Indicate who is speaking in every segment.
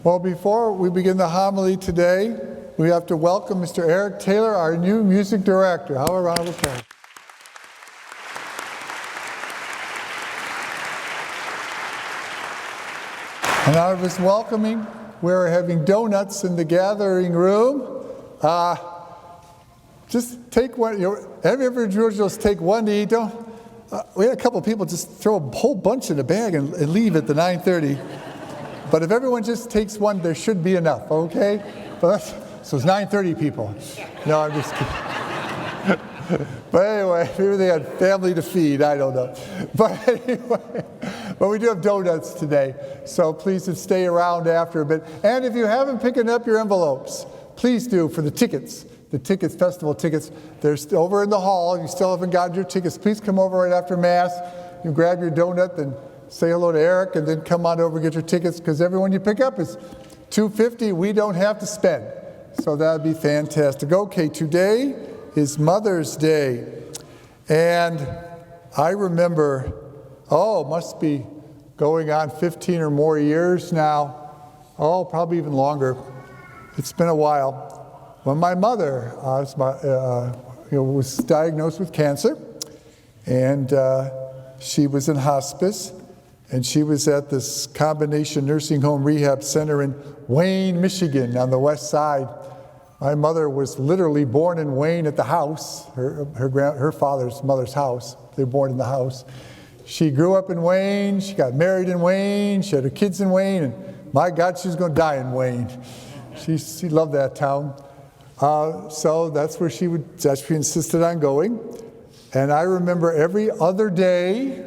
Speaker 1: Well, before we begin the homily today, we have to welcome Mr. Eric Taylor, our new music director. How a round of applause. And out of his welcoming, we're having donuts in the gathering room. Just take one. Have you ever just take one to eat? We had a couple of people just throw a whole bunch in a bag and leave at the 9:30. But if everyone just takes one, there should be enough, okay? So it's 9:30 people. No, I'm just kidding. But anyway, maybe they had family to feed, I don't know. But anyway, but we do have donuts today, so please stay around after a bit. And if you haven't picked up your envelopes, please do for the tickets. The tickets, festival tickets, they're still over in the hall. If you still haven't gotten your tickets, please come over right after Mass. You grab your donut and say hello to Eric, and then come on over and get your tickets, because everyone you pick up is $2.50 we don't have to spend. So that would be fantastic. Okay, today is Mother's Day. And I remember, must be going on 15 or more years now. Probably even longer. It's been a while. When my mother was diagnosed with cancer, and she was in hospice, and she was at this combination nursing home rehab center in Wayne, Michigan, on the west side. My mother was literally born in Wayne at the house, her father's mother's house. They were born in the house. She grew up in Wayne. She got married in Wayne. She had her kids in Wayne, and my God, she was going to die in Wayne. She loved that town. So that's where she insisted on going. And I remember every other day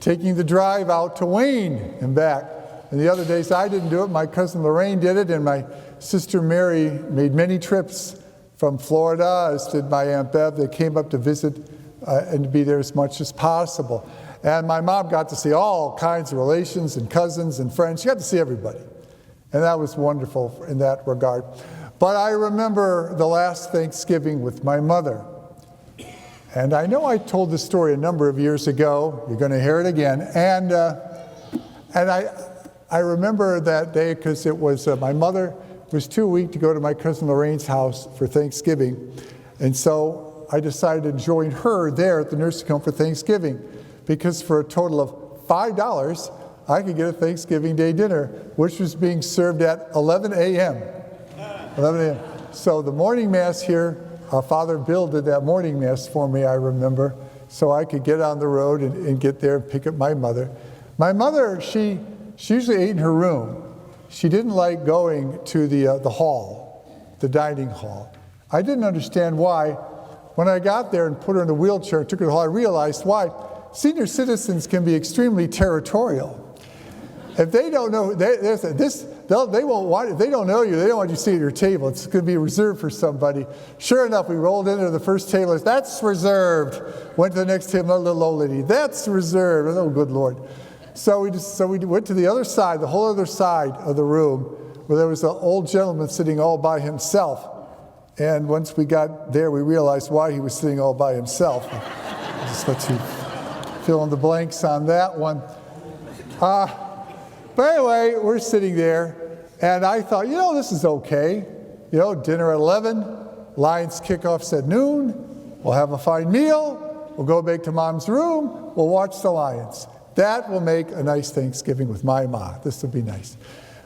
Speaker 1: taking the drive out to Wayne and back. And the other days I didn't do it. My cousin Lorraine did it, and my sister Mary made many trips from Florida, as did my Aunt Bev. They came up to visit and to be there as much as possible. And my mom got to see all kinds of relations and cousins and friends. She got to see everybody. And that was wonderful in that regard. But I remember the last Thanksgiving with my mother. And I know I told this story a number of years ago. You're going to hear it again. And I remember that day because it was my mother was too weak to go to my cousin Lorraine's house for Thanksgiving. And so I decided to join her there at the nursing home for Thanksgiving, because for a total of $5, I could get a Thanksgiving Day dinner, which was being served at 11 a.m. 11 a.m. So the morning Mass here, Father Bill did that morning Mass for me, I remember, so I could get on the road and get there and pick up my mother. My mother, she usually ate in her room. She didn't like going to the hall, the dining hall. I didn't understand why. When I got there and put her in a wheelchair and took her to the hall, I realized why. Senior citizens can be extremely territorial. If they don't know, they won't want. If they don't know you, they don't want you to sit at your table. It's going to be reserved for somebody. Sure enough, we rolled into the first table. That's reserved. Went to the next table, another little old lady. That's reserved. Oh, good Lord. So we went to the other side, the whole other side of the room, where there was an old gentleman sitting all by himself. And once we got there, we realized why he was sitting all by himself. I'll just let you fill in the blanks on that one. But anyway, we're sitting there, and I thought, this is okay. Dinner at 11, Lions kickoffs at noon, we'll have a fine meal, we'll go back to Mom's room, we'll watch the Lions. That will make a nice Thanksgiving with my Ma. This will be nice.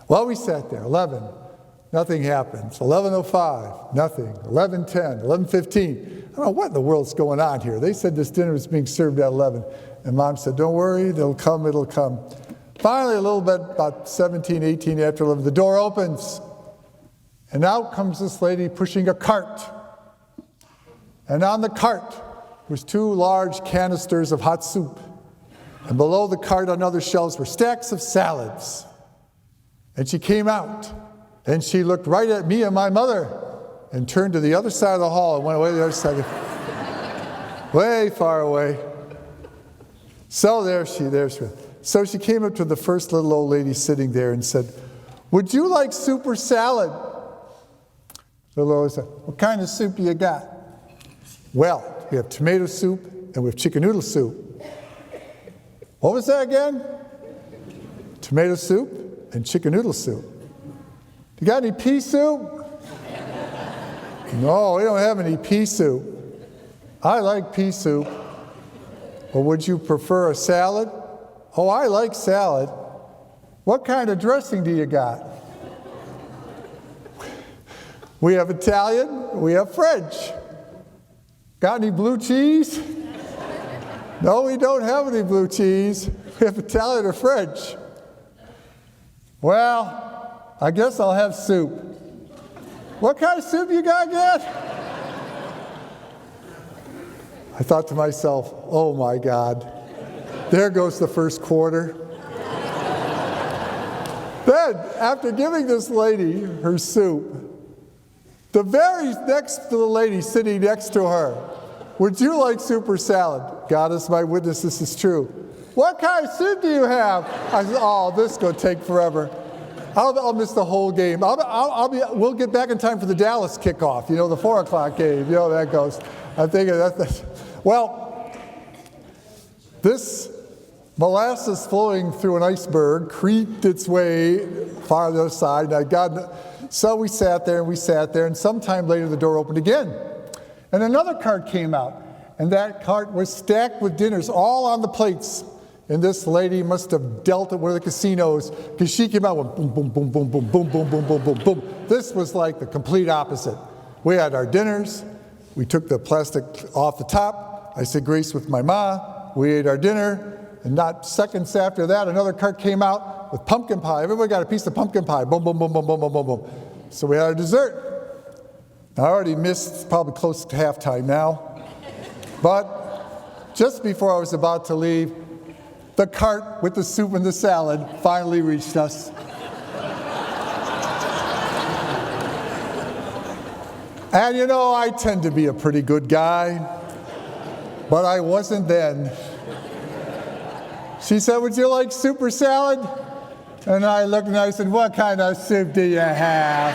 Speaker 1: Well, we sat there, 11, nothing happens. 11:05, nothing. 11:10, 11:15. I don't know what in the world's going on here. They said this dinner was being served at 11. And Mom said, don't worry, it'll come. Finally, a little bit, about 17, 18 after 11, the door opens. And out comes this lady pushing a cart. And on the cart was 2 large canisters of hot soup. And below the cart on other shelves were stacks of salads. And she came out, and she looked right at me and my mother, and turned to the other side of the hall and went away to the other side, way far away. So there's she. So she came up to the first little old lady sitting there and said, would you like soup or salad? The little lady said, what kind of soup do you got? Well, we have tomato soup and we have chicken noodle soup. What was that again? Tomato soup and chicken noodle soup. You got any pea soup? No, we don't have any pea soup. I like pea soup. Or would you prefer a salad? Oh, I like salad. What kind of dressing do you got? We have Italian, we have French. Got any blue cheese? No, we don't have any blue cheese. We have Italian or French. Well, I guess I'll have soup. What kind of soup you got yet? I thought to myself, oh my God, there goes the first quarter. Then, after giving this lady her soup, the very next to the lady sitting next to her, would you like soup or salad? God is my witness, this is true. What kind of soup do you have? I said, oh, this is going to take forever. I'll miss the whole game. We'll get back in time for the Dallas kickoff, the 4 o'clock game, that goes. I'm thinking that's. Well, this molasses flowing through an iceberg creeped its way far to the other side. So we sat there, and sometime later the door opened again. And another cart came out, and that cart was stacked with dinners, all on the plates. And this lady must have dealt at one of the casinos, because she came out with boom, boom, boom, boom, boom, boom, boom, boom, boom, boom, boom. This was like the complete opposite. We had our dinners. We took the plastic off the top. I said grace with my ma. We ate our dinner. And not seconds after that, another cart came out with pumpkin pie. Everybody got a piece of pumpkin pie. Boom, boom, boom, boom, boom, boom, boom, boom. So we had our dessert. I already missed probably close to halftime now. But just before I was about to leave, the cart with the soup and the salad finally reached us. And I tend to be a pretty good guy, but I wasn't then. She said, would you like soup or salad? And I looked and I said, what kind of soup do you have?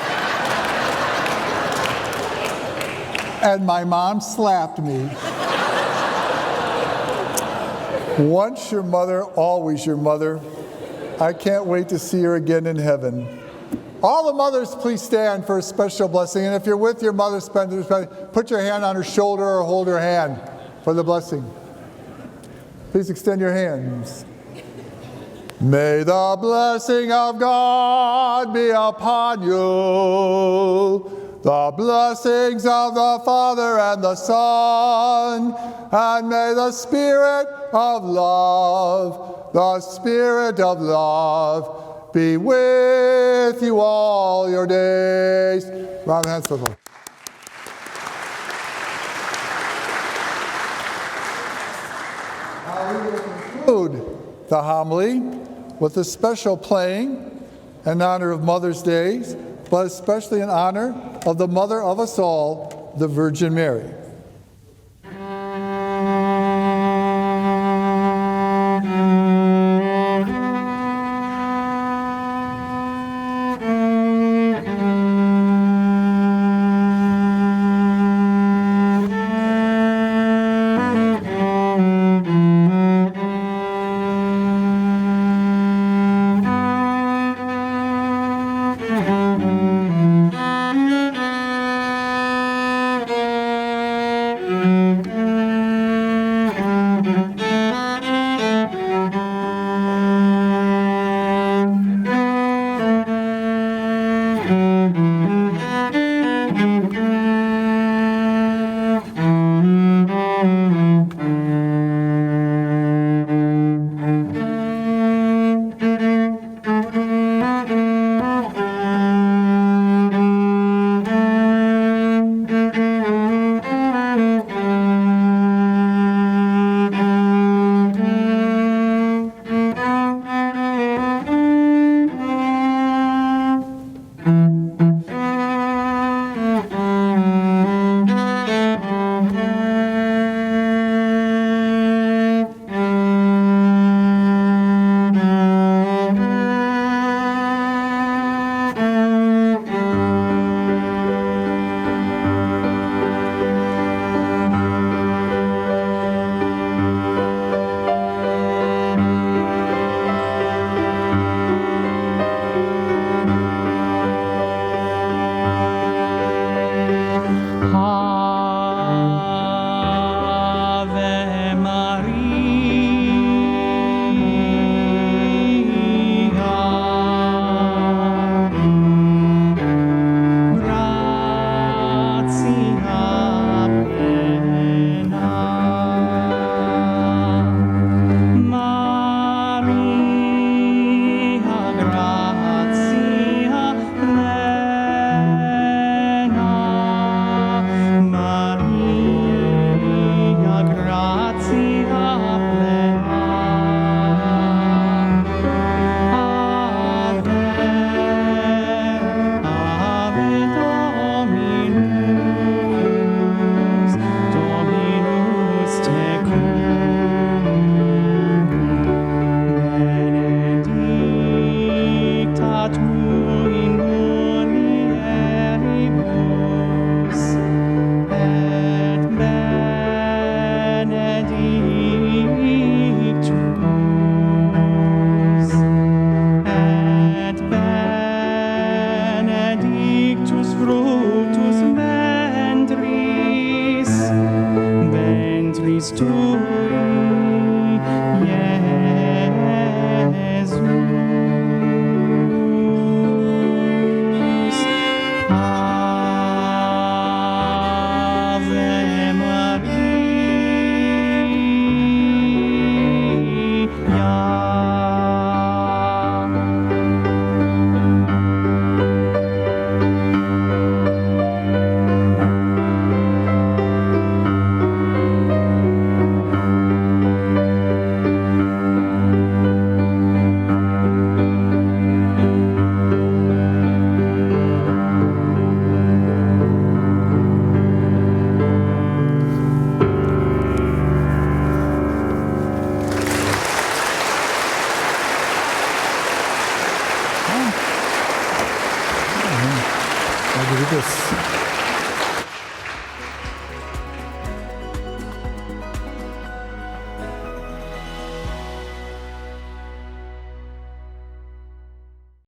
Speaker 1: And my mom slapped me. Once your mother, always your mother. I can't wait to see her again in heaven. All the mothers, please stand for a special blessing. And if you're with your mother, put your hand on her shoulder or hold her hand for the blessing. Please extend your hands. May the blessing of God be upon you. The blessings of the Father and the Son, and may the Spirit of love, be with you all your days. Round of hands for the Lord. Now we will conclude the homily with a special playing in honor of Mother's Day, but especially in honor of the mother of us all, the Virgin Mary.
Speaker 2: fructus ventris tui, Iesus. Ave
Speaker 1: I'll do this.